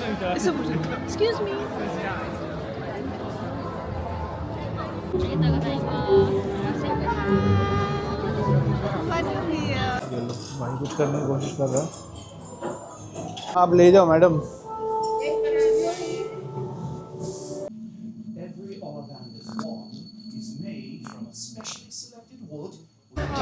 Excuse me. भाई कुछ करने की कोशिश कर रहा है। आप ले जाओ मैडम।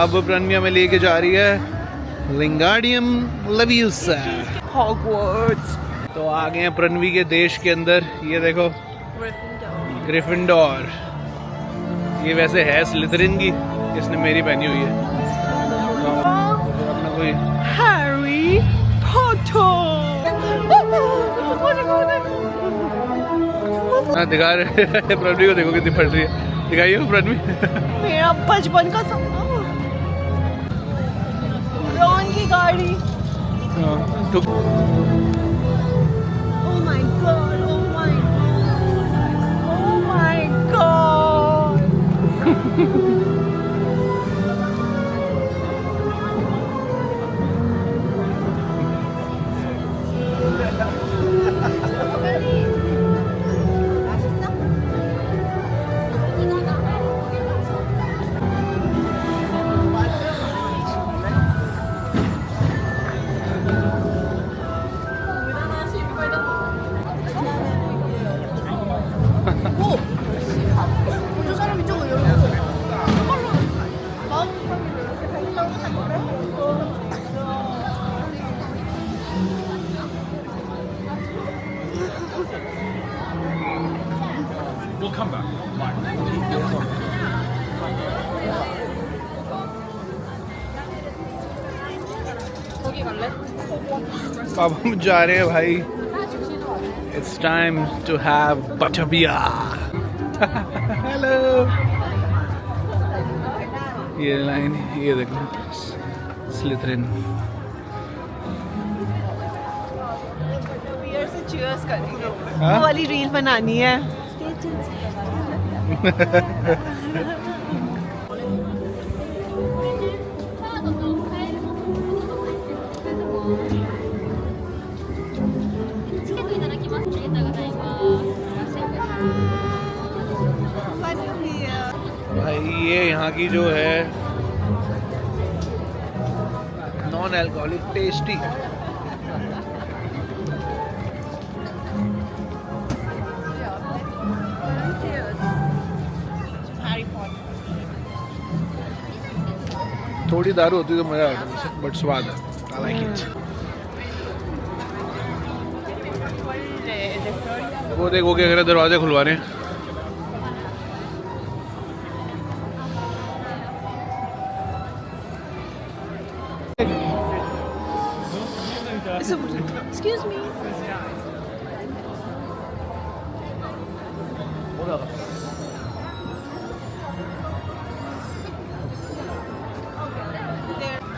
अब प्रणमिया में लेके जा रही है विंगार्डियम लेवियोसा Hogwarts. तो आ गए हैं प्रणवी के देश के अंदर। ये देखो ग्रिफिंडोर। ये वैसे है स्लिथरिन की, इसने मेरी पहनी हुई है। अपना कोई Harry Potter. हाँ दिखा रहे प्रणवी को, देखो कितनी फट रही है। दिखाइए प्रणवी। मेरा बचपन का सपना। रॉन की गाड़ी। Oh my god. Oh my god. Oh my god. We'll come back. अब हम जा रहे हैं भाई। It's time to have butterbeer. Hello. ये लाइन, ये देखो स्लिथरिन। बियर से cheers करेंगे। हाँ? वो वाली रील बनानी है। भाई ये यहाँ की जो है नॉन अल्कोहलिक टेस्टी। थोड़ी दारू होती तो मजा आता, बट स्वाद है। I like it. वो देखो क्या करे, दरवाजे खुलवा रहे हैं। Excuse me.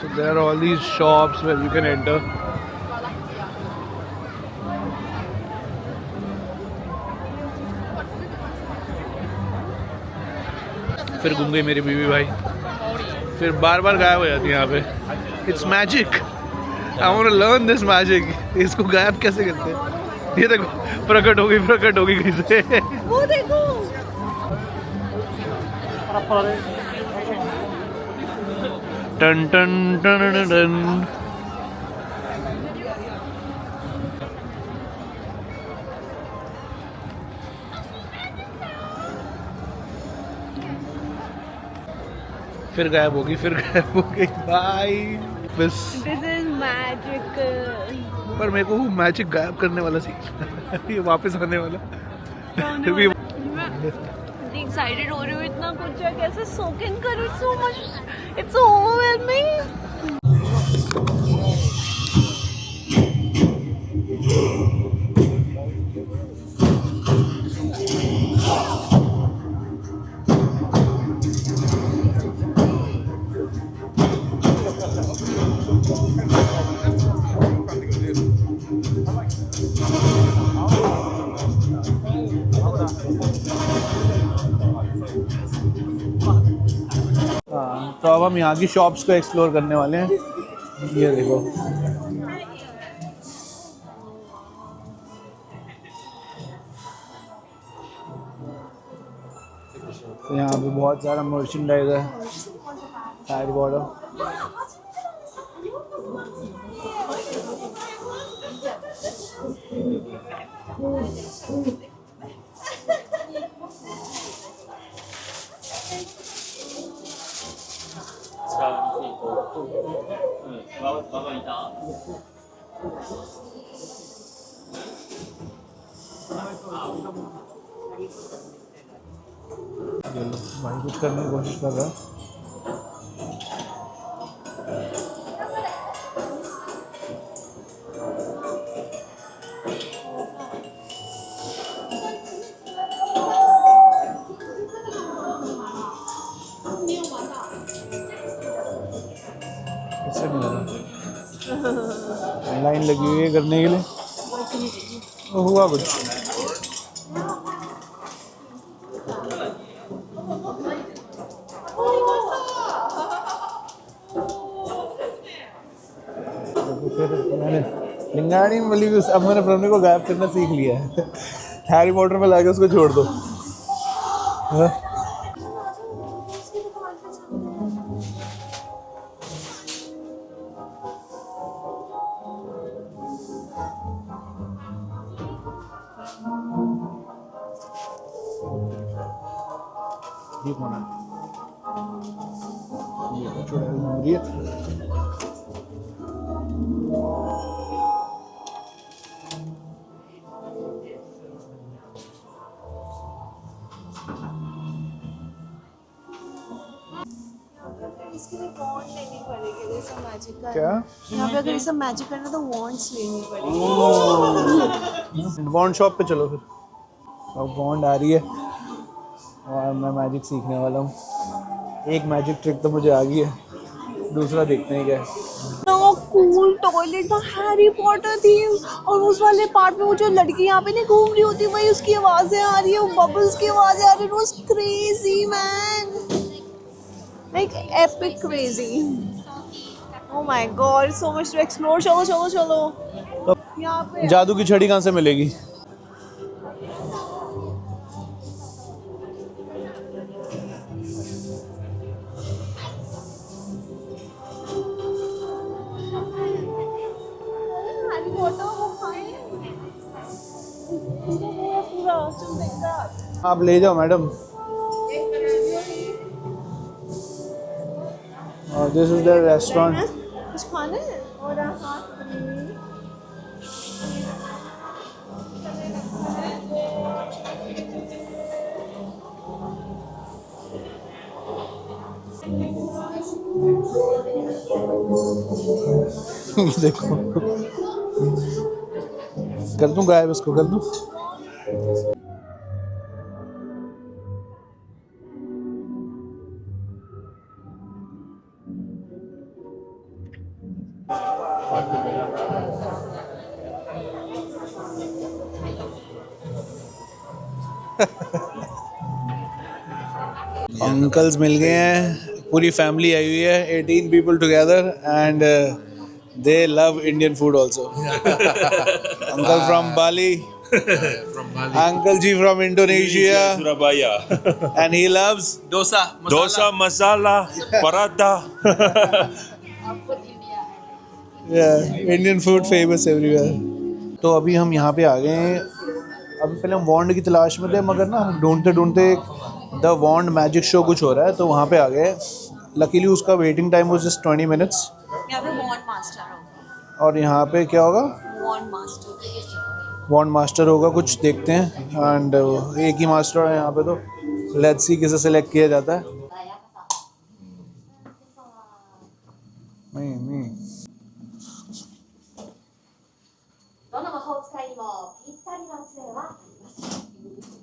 So there are all these shops where you can enter. फिर घूम गई मेरी बीवी भाई, फिर बार बार गायब हो जाती है यहाँ पे। It's magic. I want to learn this magic. इसको गायब कैसे करते हैं? ये देखो प्रकट हो गई कहीं से। वो देखो। टन टन टन टन टन। फिर गायब होगी भाई बस। This is magic. पर मेरे को मैजिक गायब करने वाला सीखना ये वापस आने वाला भी। एक्साइटेड हो रही हूँ, इतना कुछ है, कैसे सोक इन करूँ? So much, it's overwhelming. तो अब हम यहाँ की शॉप्स को एक्सप्लोर करने वाले हैं। ये देखो तो यहाँ पे बहुत सारा मर्चेंडाइज है, हैरी पॉटर। भाई कुछ करने की कोशिश कर रहा है। इससे नहीं लगा, लाइन लगी हुई है करने के लिए, तो हुआ कुछ। फिर मैंने लिंगानी मिली, अब मैंने प्रभु को गायब करना सीख लिया है। हैरी पॉटर में लाके उसको छोड़ दो। हाँ? ये कौन है? ये तो चुड़ैल घूम रही है। इसके लिए वॉन्ड लेनी पड़ेगी, जैसा मैजिक का क्या? यहाँ पे अगर ये सब मैजिक करना तो वॉन्ड्स लेनी पड़ेगी। बॉन्ड शॉप पे चलो फिर। अब बॉन्ड आ रही है और मैं मैजिक सीखने वाला हूँ। एक मैजिक ट्रिक तो मुझे आ गई है, दूसरा देखते हैं क्या है। कूल टॉयलेट था हैरी पॉटर थीम, और उस वाले पार्ट में वो जो लड़की यहाँ पे नहीं घूम रही होती, वही उसकी आवाजें आ रही है, वो बबल्स की आवाजें आ रही है। It was crazy man, like epic crazy. Oh my god, so much to explore. चलो चलो चलो। यहाँ पे जादू की छड़ी कहाँ से मिलेगी? हैरी पॉटर वो खाए पूरा तुम देखा। आप ले जाओ मैडम। और दिस इज द रेस्टोरेंट। कुछ खाना है और हाथ देखो, कर दूं गायब इसको, कर दूं। अंकल्स मिल गए हैं, पूरी फैमिली आई हुई है, 18 people together, and they love Indian food also. Uncle from Bali, uncle ji from Indonesia, Surabaya. And he loves dosa Dosa masala, paratha. Indian food famous everywhere. तो अभी हम यहाँ पे आ गए हैं। अभी पहले हम वॉन्ड की तलाश में थे, मगर ना हम ढूंढते ढूंढते द वॉन्ड मैजिक शो कुछ हो रहा है, तो वहाँ पे आ गए। लकीली उसका waiting time was just 20 minutes. यहाँ पे वॉन्ड मास्टर होगा। और यहाँ पे क्या होगा? वॉन्ड मास्टर। वॉन्ड मास्टर होगा, कुछ देखते हैं। एंड एक ही मास्टर है यहाँ पे, तो लेट्स सी किसे सेलेक्ट किया जाता है। नहीं どの魔法使いにもぴったりの杖はあります。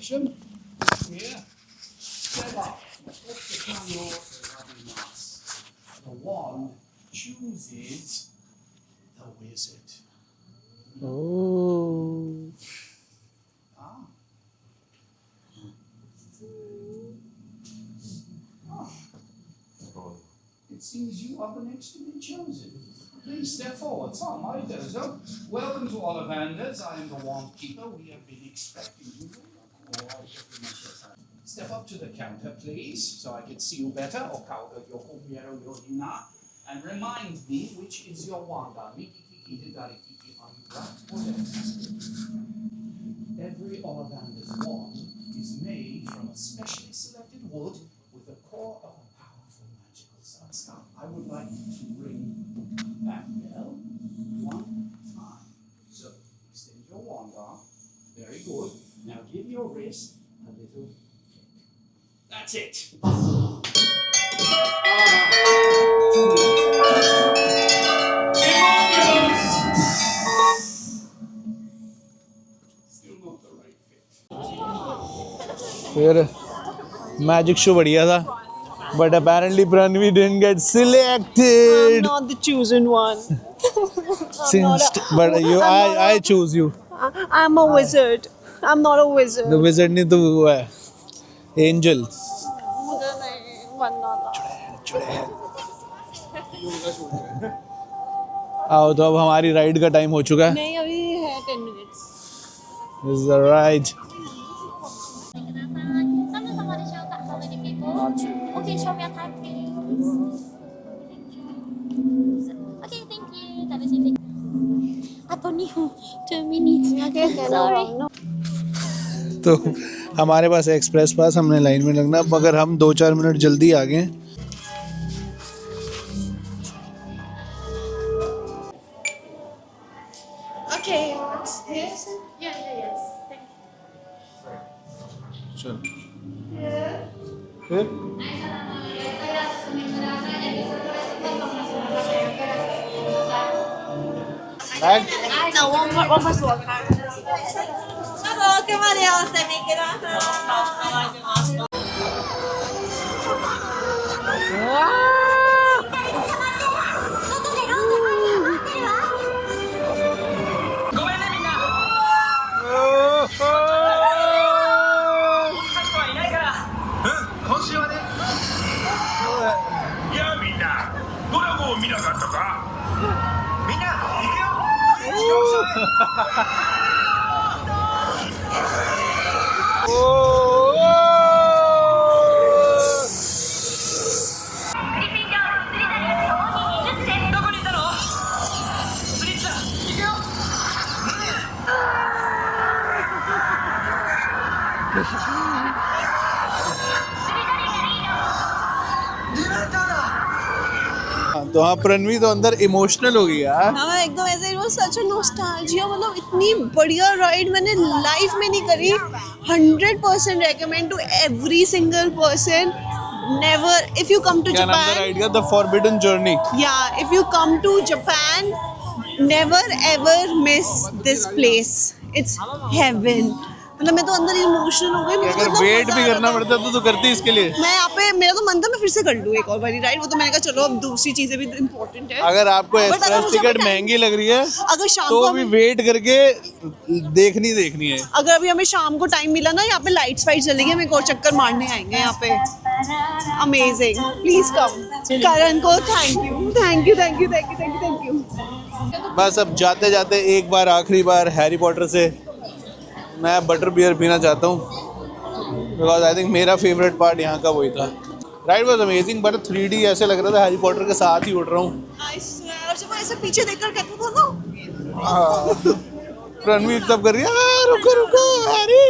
action. Here. Step up. Put the candle in the mass. The wand chooses the wizard. Oh. Ah. It seems you are the next to be chosen. Please step forward. Tom, I do so. Welcome to Ollivanders. I am the wand keeper. We have been expecting you. Step up to the counter, please, so I can see you better. And remind me which is your wand. Every Ollivander's wand is made from a specially selected wood with the core of a powerful magical substance. I would like you to ring that bell one time. So, extend your wand arm. Very good. Now give your wrist a little kick. That's it. Still not the right fit. फिर magic show बढ़िया था, but apparently Pranvi didn't get I'm selected. not the chosen one. But I choose you. I'm a wizard. I'm not a wizard. The wizard नहीं तो वो है angel. मुझे नहीं बनना था. आओ तो अब हमारी राइड का टाइम हो चुका है. नहीं अभी है 10 minutes. This is the ride. Okay, show me your time, please. Okay, thank you. Tanda sini. Atau nih, 2 minutes. Sorry. तो हमारे पास एक्सप्रेस पास, हमने लाइन में लगना. मगर हम 2-4 मिनट जल्दी आ गए. Okay. Yes. Yes. Thank you. चल. फिर bag. No, one first one. Hello, ¿qué María se me queda? तो हाँ, प्रणवी तो अंदर इमोशनल हो गई यार. हाँ एकदम ऐसे, वो सच अ नॉस्टैल्जिया. मतलब इतनी बढ़िया राइड मैंने लाइफ में नहीं करी. 100% recommend to every single person. Never, if you come to क्या नाम था जापान, राइड का? The forbidden journey. yeah, if you come to Japan, never ever miss this place. It's heaven. मतलब मैं तो अंदर इमोशनल हो गई. मुझे तो अगर इतना वेट मजा भी आ रहा करना था. पड़ता तो तू करती इसके लिए. मैं यहाँ पे, मेरा तो मन था मैं फिर से कर लूँ एक और बारी राइड. वो तो मैंने कहा चलो अब दूसरी चीजें भी इम्पोर्टेंट है. अगर आपको अगर एक्सप्रेस मुझे टिकट time- महंगी लग रही है अगर शाम तो को भी हमें, वेट करके देखनी है. अगर अभी हमें शाम को टाइम मिला ना, यहाँ पे लाइट्स वाइट चलेंगे, हम एक और चक्कर मारने आएंगे यहाँ पे. अमेजिंग. Please come. करण को थैंक यू. बस अब जाते जाते एक बार, आखिरी बार हैरी पॉटर से मैं बटर बियर पीना चाहता हूँ. बिकॉज आई थिंक मेरा फेवरेट पार्ट यहाँ का वही था. Ride was amazing, but 3D ऐसे लग रहा था हैरी पॉटर के साथ ही उड़ रहा हूँ. और जब वो ऐसे पीछे देखकर कहता था ना, रणवीर तब कर रही है, रुको हैरी.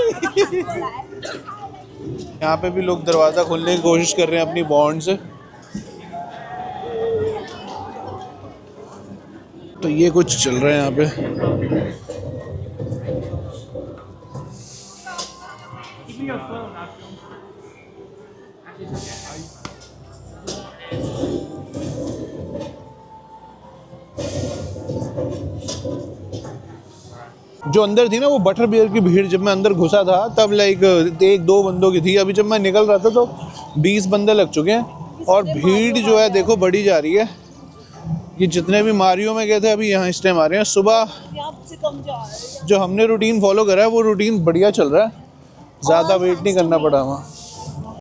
यहाँ पे भी लोग दरवाज़ा खोलने की कोशिश कर रहे हैं अपनी बॉन्ड से. तो ये कुछ चल रहा है यहाँ पे. जो अंदर थी ना वो बटर बियर की भीड़, जब मैं अंदर घुसा था तब लाइक 1-2 बंदों की थी, अभी जब मैं निकल रहा था तो 20 बंदे लग चुके हैं। और भीड़ जो है देखो बढ़ी जा रही है। ये जितने भी मारियो में गए थे अभी यहाँ इस टाइम आ रहे हैं। सुबह यहाँ से कम जा रहे हैं। जो हमने रूटीन फॉलो करा है वो रूटीन बढ़िया चल रहा है, ज़्यादा वेट नहीं करना पड़ा वहाँ।